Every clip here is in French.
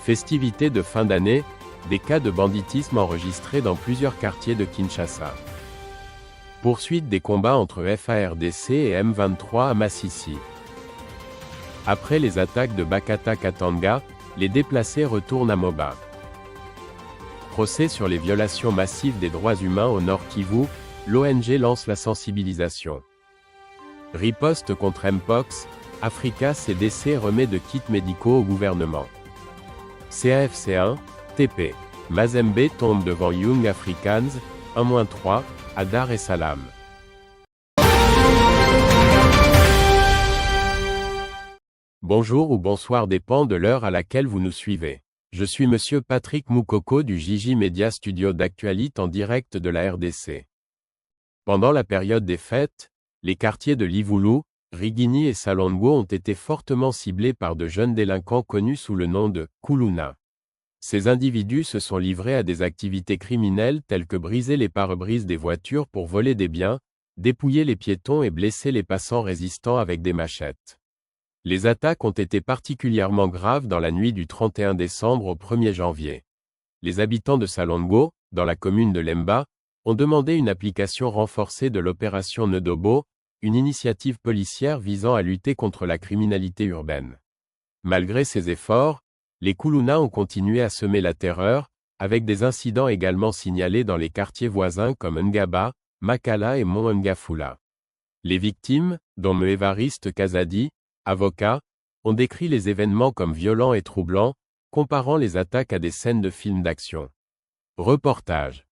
Festivités de fin d'année, des cas de banditisme enregistrés dans plusieurs quartiers de Kinshasa. Poursuite des combats entre FARDC et M23 à Masisi. Après les attaques de Bakata-Katanga, les déplacés retournent à Moba. Procès sur les violations massives des droits humains au Nord Kivu, l'ONG lance la sensibilisation. Riposte contre Mpox, Africa CDC remet de kits médicaux au gouvernement. CAFC1, TP. Mazembe tombe devant Young Africans, 1-3, à Dar es Salaam. Bonjour ou bonsoir dépend de l'heure à laquelle vous nous suivez. Je suis Monsieur Patrick Moukoko du JJ Media Studio d'actualité en direct de la RDC. Pendant la période des fêtes, les quartiers de Livulu, Rigini et Salongo ont été fortement ciblés par de jeunes délinquants connus sous le nom de Kuluna. Ces individus se sont livrés à des activités criminelles telles que briser les pare-brises des voitures pour voler des biens, dépouiller les piétons et blesser les passants résistants avec des machettes. Les attaques ont été particulièrement graves dans la nuit du 31 décembre au 1er janvier. Les habitants de Salongo, dans la commune de Lemba, ont demandé une application renforcée de l'opération Ndobo, une initiative policière visant à lutter contre la criminalité urbaine. Malgré ces efforts, les Kuluna ont continué à semer la terreur, avec des incidents également signalés dans les quartiers voisins comme Ngaba, Makala et Mont-Ngafula. Les victimes, dont Mevariste Kazadi, avocat, ont décrit les événements comme violents et troublants, comparant les attaques à des scènes de films d'action. Reportage.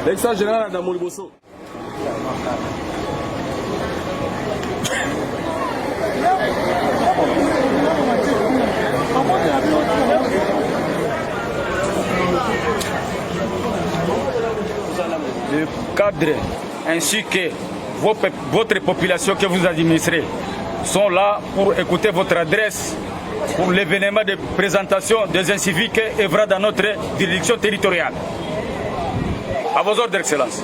L'exagération dans mon liboso. Le cadre ainsi que votre population que vous administrez sont là pour écouter votre adresse pour l'événement de présentation des inciviques œuvrant dans notre direction territoriale. À vos ordres, Excellence.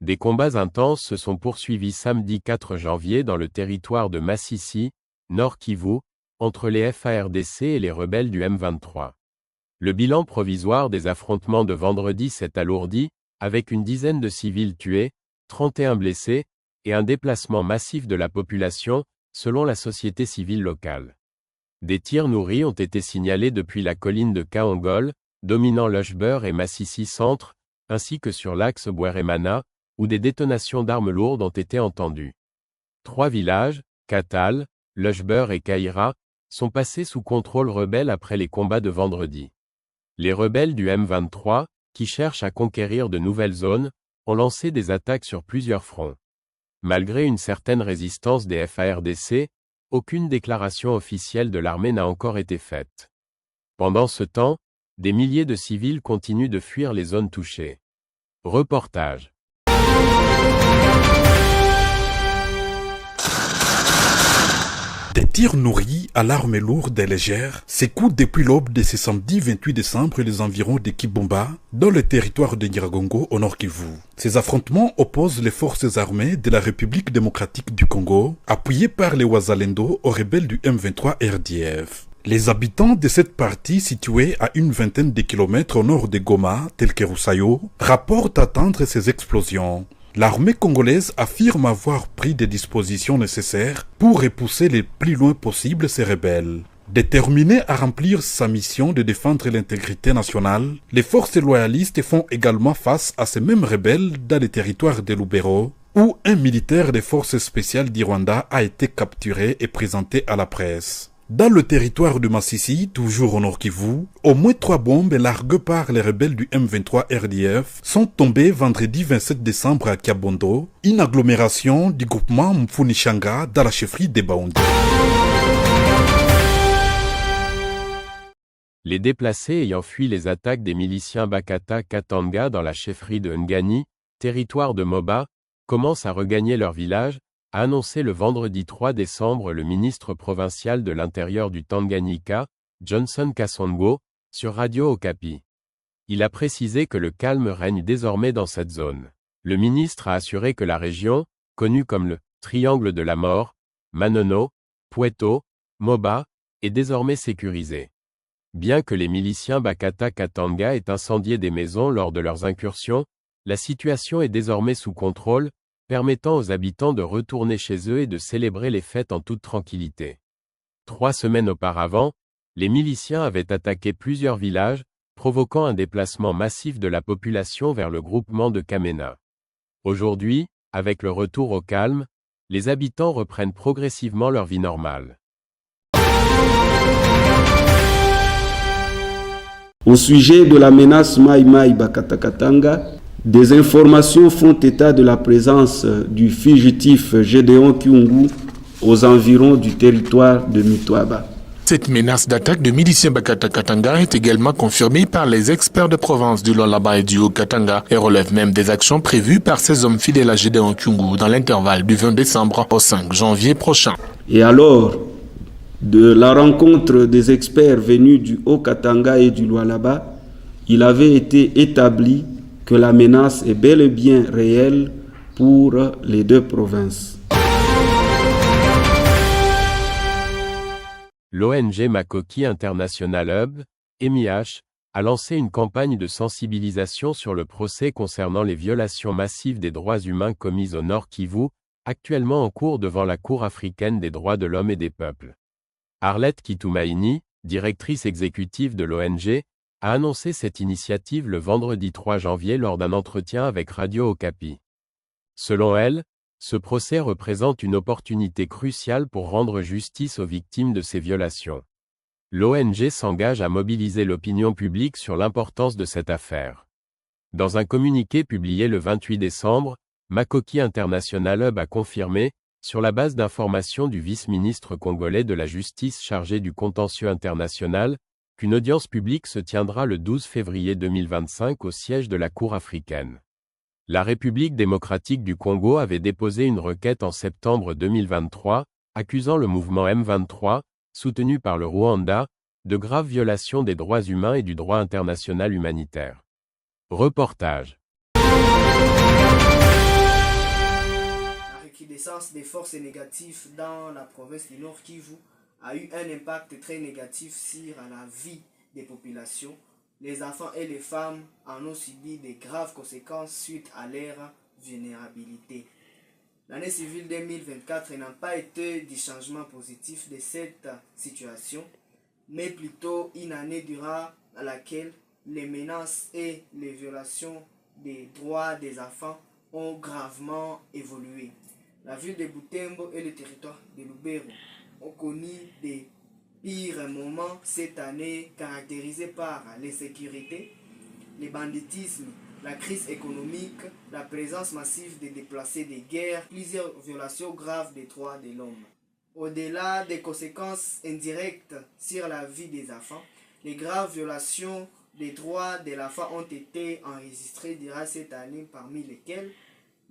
Des combats intenses se sont poursuivis samedi 4 janvier dans le territoire de Masisi, Nord Kivu, entre les FARDC et les rebelles du M23. Le bilan provisoire des affrontements de vendredi s'est alourdi, avec une dizaine de civils tués, 31 blessés, et un déplacement massif de la population, selon la société civile locale. Des tirs nourris ont été signalés depuis la colline de Kaongol, dominant Lushber et Masisi Centre, ainsi que sur l'axe Bweremana, où des détonations d'armes lourdes ont été entendues. 3 villages, Katal, Lushber et Kaira, sont passés sous contrôle rebelle après les combats de vendredi. Les rebelles du M23, qui cherchent à conquérir de nouvelles zones, ont lancé des attaques sur plusieurs fronts. Malgré une certaine résistance des FARDC, aucune déclaration officielle de l'armée n'a encore été faite. Pendant ce temps, des milliers de civils continuent de fuir les zones touchées. Reportage. Des tirs nourris à l'arme lourde et légère s'écoutent depuis l'aube de ce samedi 28 décembre les environs de Kibomba, dans le territoire de Nyiragongo au Nord Kivu. Ces affrontements opposent les forces armées de la République démocratique du Congo, appuyées par les Wazalendo aux rebelles du M23 RDF. Les habitants de cette partie située à une vingtaine de kilomètres au nord de Goma, tels que Roussayo, rapportent attendre ces explosions. L'armée congolaise affirme avoir pris des dispositions nécessaires pour repousser le plus loin possible ces rebelles. Déterminées à remplir sa mission de défendre l'intégrité nationale, les forces loyalistes font également face à ces mêmes rebelles dans les territoires de Lubero, où un militaire des forces spéciales du Rwanda a été capturé et présenté à la presse. Dans le territoire de Massissi, toujours au Nord Kivu, au moins 3 bombes larguées par les rebelles du M23 RDF sont tombées vendredi 27 décembre à Kiabondo, une agglomération du groupement Mfunishanga dans la chefferie des Baondi. Les déplacés ayant fui les attaques des miliciens Bakata Katanga dans la chefferie de Ngani, territoire de Moba, commencent à regagner leur village, a annoncé le vendredi 3 décembre le ministre provincial de l'Intérieur du Tanganyika, Johnson Kasongo, sur Radio Okapi. Il a précisé que le calme règne désormais dans cette zone. Le ministre a assuré que la région, connue comme le « Triangle de la mort », Manono, Pweto, Moba, est désormais sécurisée. Bien que les miliciens Bakata Katanga aient incendié des maisons lors de leurs incursions, la situation est désormais sous contrôle, permettant aux habitants de retourner chez eux et de célébrer les fêtes en toute tranquillité. 3 semaines auparavant, les miliciens avaient attaqué plusieurs villages, provoquant un déplacement massif de la population vers le groupement de Kamena. Aujourd'hui, avec le retour au calme, les habitants reprennent progressivement leur vie normale. Au sujet de la menace Mai Mai Bakata Katanga, des informations font état de la présence du fugitif Gédéon Kyungu aux environs du territoire de Mitwaba. Cette menace d'attaque de miliciens Bakata Katanga est également confirmée par les experts de province du Lualaba et du Haut-Katanga et relève même des actions prévues par ces hommes fidèles à Gédéon Kyungu dans l'intervalle du 20 décembre au 5 janvier prochain. Et alors, de la rencontre des experts venus du Haut-Katanga et du Lualaba, il avait été établi que la menace est bel et bien réelle pour les 2 provinces. L'ONG Makoki International Hub, MIH, a lancé une campagne de sensibilisation sur le procès concernant les violations massives des droits humains commises au Nord Kivu, actuellement en cours devant la Cour africaine des droits de l'homme et des peuples. Arlette Kitumaini, directrice exécutive de l'ONG, a annoncé cette initiative le vendredi 3 janvier lors d'un entretien avec Radio Okapi. Selon elle, ce procès représente une opportunité cruciale pour rendre justice aux victimes de ces violations. L'ONG s'engage à mobiliser l'opinion publique sur l'importance de cette affaire. Dans un communiqué publié le 28 décembre, Makoki International Hub a confirmé, sur la base d'informations du vice-ministre congolais de la Justice chargé du contentieux international, qu'une audience publique se tiendra le 12 février 2025 au siège de la Cour africaine. La République démocratique du Congo avait déposé une requête en septembre 2023, accusant le mouvement M23, soutenu par le Rwanda, de graves violations des droits humains et du droit international humanitaire. Reportage. La recrudescence des forces négatives dans la province du Nord Kivu a eu un impact très négatif sur la vie des populations. Les enfants et les femmes en ont subi de graves conséquences suite à leur vulnérabilité. L'année civile 2024 n'a pas été du changement positif de cette situation, mais plutôt une année durant laquelle les menaces et les violations des droits des enfants ont gravement évolué. La ville de Butembo et le territoire de Lubero ont connu des pires moments cette année caractérisés par l'insécurité, le banditisme, la crise économique, la présence massive des déplacés de guerre, plusieurs violations graves des droits de l'homme. Au-delà des conséquences indirectes sur la vie des enfants, les graves violations des droits de l'enfant ont été enregistrées durant cette année, parmi lesquelles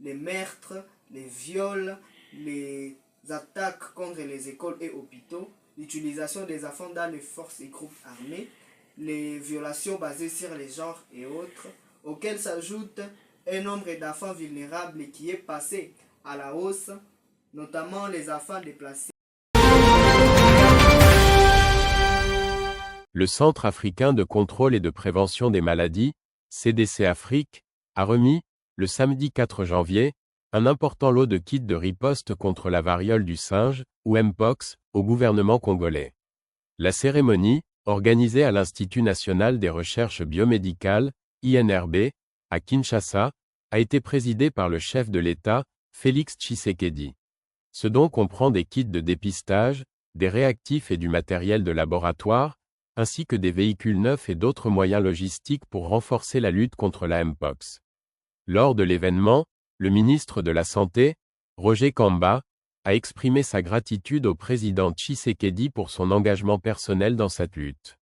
les meurtres, les viols, les attaques contre les écoles et hôpitaux, l'utilisation des enfants dans les forces et groupes armés, les violations basées sur les genres et autres, auxquelles s'ajoute un nombre d'enfants vulnérables qui est passé à la hausse, notamment les enfants déplacés. Le Centre africain de contrôle et de prévention des maladies, CDC Afrique, a remis, le samedi 4 janvier, un important lot de kits de riposte contre la variole du singe, ou Mpox, au gouvernement congolais. La cérémonie, organisée à l'Institut national des recherches biomédicales, INRB, à Kinshasa, a été présidée par le chef de l'État, Félix Tshisekedi. Ce don comprend des kits de dépistage, des réactifs et du matériel de laboratoire, ainsi que des véhicules neufs et d'autres moyens logistiques pour renforcer la lutte contre la Mpox. Lors de l'événement, le ministre de la Santé, Roger Kamba, a exprimé sa gratitude au président Tshisekedi pour son engagement personnel dans cette lutte.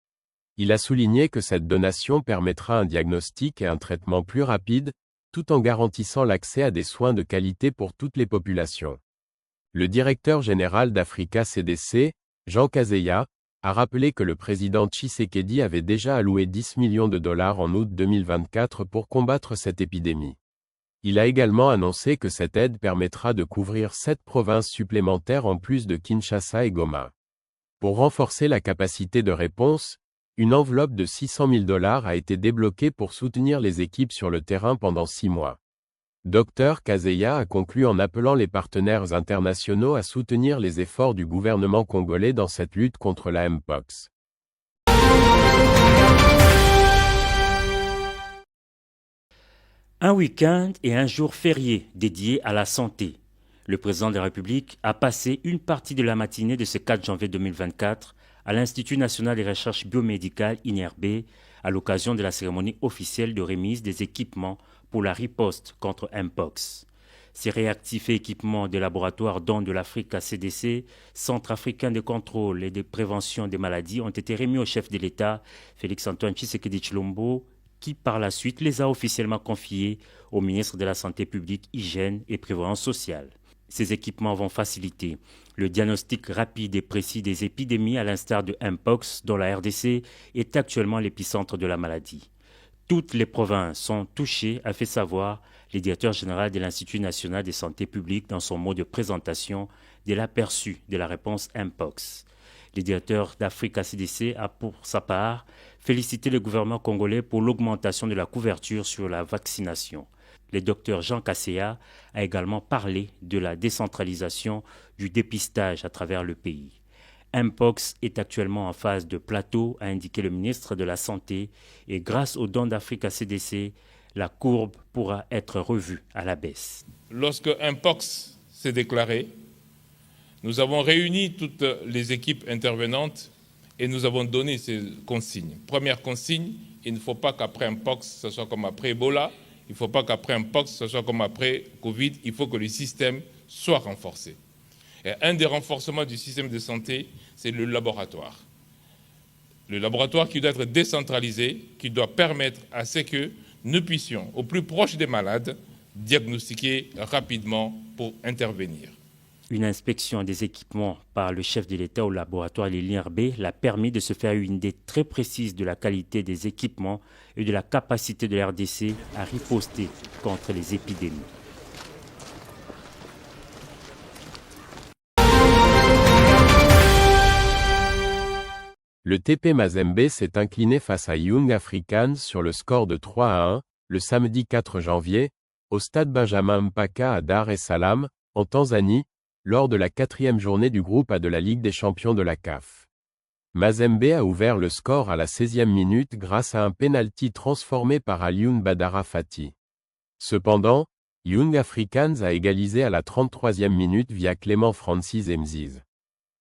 Il a souligné que cette donation permettra un diagnostic et un traitement plus rapide, tout en garantissant l'accès à des soins de qualité pour toutes les populations. Le directeur général d'Africa CDC, Jean Kaseya, a rappelé que le président Tshisekedi avait déjà alloué 10 millions de dollars en août 2024 pour combattre cette épidémie. Il a également annoncé que cette aide permettra de couvrir 7 provinces supplémentaires en plus de Kinshasa et Goma. Pour renforcer la capacité de réponse, une enveloppe de 600 000 dollars a été débloquée pour soutenir les équipes sur le terrain pendant 6 mois. Dr Kaseya a conclu en appelant les partenaires internationaux à soutenir les efforts du gouvernement congolais dans cette lutte contre la Mpox. Un week-end et un jour férié dédié à la santé. Le président de la République a passé une partie de la matinée de ce 4 janvier 2024 à l'Institut national des recherches biomédicales INRB à l'occasion de la cérémonie officielle de remise des équipements pour la riposte contre Mpox. Ces réactifs et équipements des laboratoires dont de l'Africa CDC, Centre africain de contrôle et de prévention des maladies, ont été remis au chef de l'État, Félix-Antoine Tshisekedi Tshilombo, qui par la suite les a officiellement confiés au ministre de la Santé publique, Hygiène et Prévoyance sociale. Ces équipements vont faciliter le diagnostic rapide et précis des épidémies à l'instar de Mpox, dont la RDC est actuellement l'épicentre de la maladie. Toutes les provinces sont touchées, a fait savoir le directeur général de l'Institut national de santé publique dans son mot de présentation de l'aperçu de la réponse Mpox. Le directeur d'Africa CDC a pour sa part félicité le gouvernement congolais pour l'augmentation de la couverture sur la vaccination. Le docteur Jean Kaseya a également parlé de la décentralisation du dépistage à travers le pays. Mpox est actuellement en phase de plateau, a indiqué le ministre de la Santé, et grâce aux dons d'Africa CDC, la courbe pourra être revue à la baisse. Lorsque Mpox s'est déclaré, nous avons réuni toutes les équipes intervenantes et nous avons donné ces consignes. Première consigne, il ne faut pas qu'après Mpox, ce soit comme après Ebola, il ne faut pas qu'après Mpox, ce soit comme après Covid, il faut que le système soit renforcé. Et un des renforcements du système de santé, c'est le laboratoire. Le laboratoire qui doit être décentralisé, qui doit permettre à ce que nous puissions, au plus proche des malades, diagnostiquer rapidement pour intervenir. Une inspection des équipements par le chef de l'État au laboratoire de l'INRB l'a permis de se faire une idée très précise de la qualité des équipements et de la capacité de la RDC à riposter contre les épidémies. Le TP Mazembe s'est incliné face à Young Africans sur le score de 3-1, le samedi 4 janvier, au stade Benjamin Mpaka à Dar es Salaam, en Tanzanie, lors de la 4e journée du groupe A de la Ligue des champions de la CAF. Mazembe a ouvert le score à la 16e minute grâce à un pénalty transformé par Alioune Badara Fati. Cependant, Young Africans a égalisé à la 33e minute via Clément Francis Mziz.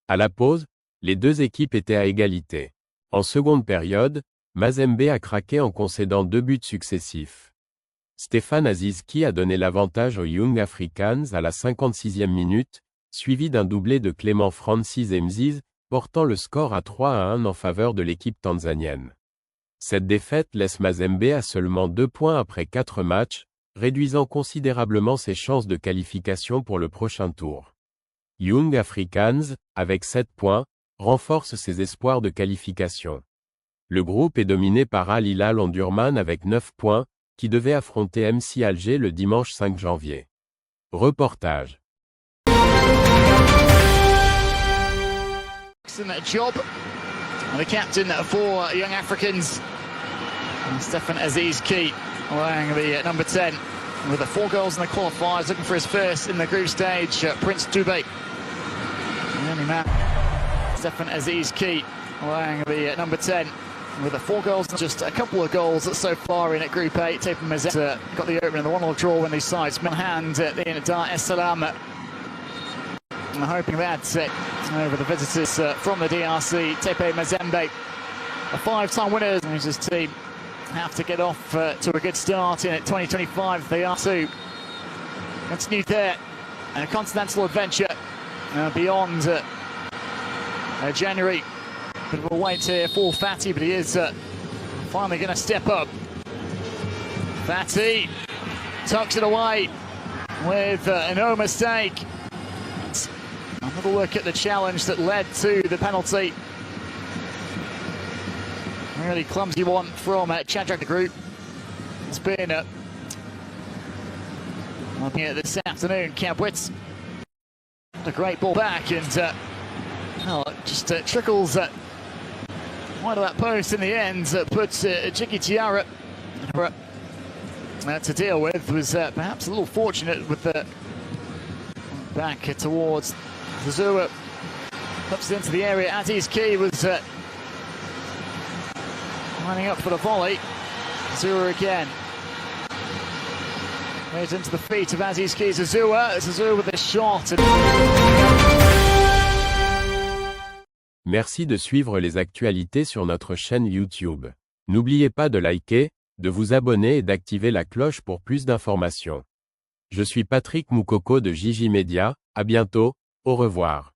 À la pause, les deux équipes étaient à égalité. En seconde période, Mazembe a craqué en concédant 2 buts successifs. Stéphane Azizki a donné l'avantage aux Young Africans à la 56e minute, suivi d'un doublé de Clément Francis Mziz, portant le score à 3-1 en faveur de l'équipe tanzanienne. Cette défaite laisse Mazembe à seulement 2 points après 4 matchs, réduisant considérablement ses chances de qualification pour le prochain tour. Young Africans, avec 7 points, renforce ses espoirs de qualification. Le groupe est dominé par Al Hilal Omdurman avec 9 points, qui devait affronter MC Alger le dimanche 5 janvier. Reportage. Excellent job. And the captain for Young Africans, Stefan Azizki, wearing the number 10, with the 4 goals in the qualifiers, looking for his first in the group stage. Prince Dubé, the only man. Stefan Azizki, wearing the number 10, with the 4 goals, just a couple of goals so far in at Group 8. Tapin Mazet got the opener, the 1-1 draw when these sides met hand in Dar es Salaam. hoping that over the visitors from the DRC, Tepe Mazembe, a 5-time winner. His team have to get off to a good start in 2025 if they are to continue their continental adventure beyond January. Bit of a wait here for Fatty, but he is finally going to step up. Fatty tucks it away with no mistake. Another look at the challenge that led to the penalty. Really clumsy one from Chadrak the Group. It's been looking at this afternoon. Kabwitz, a great ball back, and just trickles wide of that post in the end. Puts Jiggy Tiara to deal with. Was perhaps a little fortunate with the back towards Zazua. Ups into the area. Aziz Ki was lining up for the volley. Zazua again. Plays into the feet of Aziz Ki. Zazua with a shot. Merci de suivre les actualités sur notre chaîne YouTube. N'oubliez pas de liker, de vous abonner et d'activer la cloche pour plus d'informations. Je suis Patrick Moukoko de Jiji Media, à bientôt, au revoir.